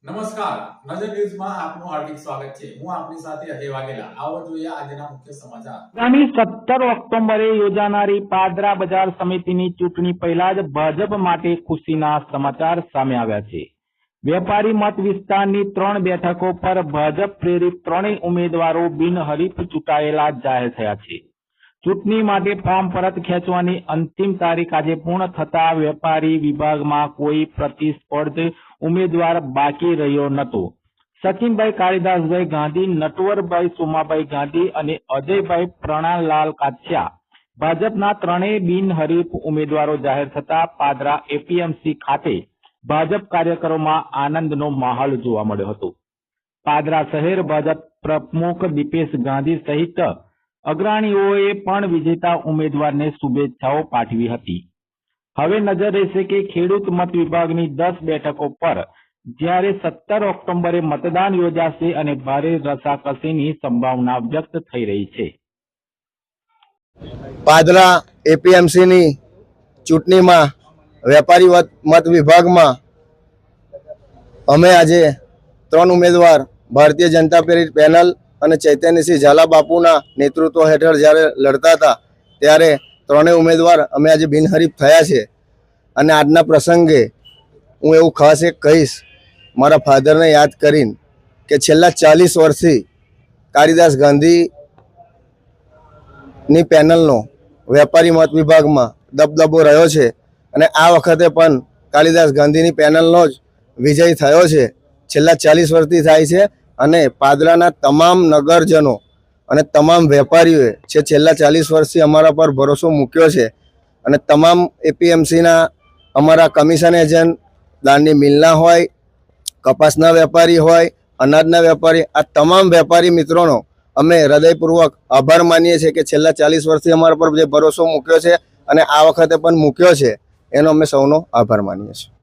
નમસ્કાર, નજર ન્યૂઝમાં આપનું હાર્દિક સ્વાગત છે। હું આપની સાથે અજય વાઘેલા। આવો જોઈએ આજના મુખ્ય સમાચાર। આગામી 17 ઓક્ટોબરે યોજાનારી પાદરા બજાર સમિતિની ચૂંટણી પહેલા જ ભાજપ માટે ખુશીના સમાચાર સામે આવ્યા છે। વેપારી મત વિસ્તારની 3 બેઠકો પર ભાજપ પ્રેરિત 3 ઉમેદવારો બિનહરીફ ચૂંટાયેલા જાહેર થયા છે। ચૂંટણી માટે ફોર્મ પરત ખેંચવાની અંતિમ તારીખ આજે પૂર્ણ થતા વેપારી વિભાગમાં કોઈ પ્રતિસ્પર્ધી ઉમેદવાર બાકી રહ્યો નહોતો। સચિનભાઈ કાળીદાસભાઈ ગાંધી, નટવરભાઈ સોમાભાઈ ગાંધી અને અજયભાઈ પ્રણાલાલ કાછિયા ભાજપના 3 બિનહરીફ ઉમેદવારો જાહેર થતા પાદરા એપીએમસી ખાતે ભાજપ કાર્યકરોમાં આનંદનો માહોલ જોવા મળ્યો હતો। પાદરા શહેર ભાજપ પ્રમુખ દીપેશ ગાંધી સહિત અગ્રણીઓએ પણ વિજેતા ઉમેદવારને શુભેચ્છાઓ પાઠવી હતી। હવે નજર રહેશે કે ખેડૂત મત વિભાગની 10 બેઠકો પર જ્યારે 17 ઓક્ટોબરે મતદાન યોજાશે અને ભારે રસાકસીની સંભાવના વ્યક્ત થઈ રહી છે। પાદરા એપીએમસીની ચૂંટણીમાં વેપારી મત વિભાગમાં અમે આજે 3 ઉમેદવાર ભારતીય જનતા પાર્ટી પેનલ અને ચૈતન્યસિંહ ઝાલા બાપુના નેતૃત્વ હેઠળ જ્યારે લડતા હતા ત્યારે 3 ઉમેદવાર અમે આજે બિનહરીફ થયા છે। અને આજના પ્રસંગે હું એવું ખાસ એક કહીશ, મારા ફાધરને યાદ કરીને, કે છેલ્લા 40 વર્ષથી કાળીદાસ ગાંધીની પેનલનો વેપારી મત વિભાગમાં દબદબો રહ્યો છે અને આ વખતે પણ કાળીદાસ ગાંધીની પેનલનો જ વિજય થયો છે। છેલ્લા 40 વર્ષથી થાય છે અને પાદરાના તમામ નગરજનો અને તમામ વેપારીઓએ છેલ્લા 40 વર્ષથી અમારા પર ભરોસો મૂક્યો છે અને તમામ એપીએમસીના અમારા કમિશન એજન્ટ, દાળની મિલના હોય, કપાસના વેપારી હોય, અનાજના વેપારી, આ તમામ વેપારી મિત્રોનો અમે હૃદયપૂર્વક આભાર માનીએ છીએ કે છેલ્લા 40 વર્ષથી અમારા પર જે ભરોસો મૂક્યો છે અને આ વખતે પણ મૂક્યો છે, એનો અમે સૌનો આભાર માનીએ છીએ।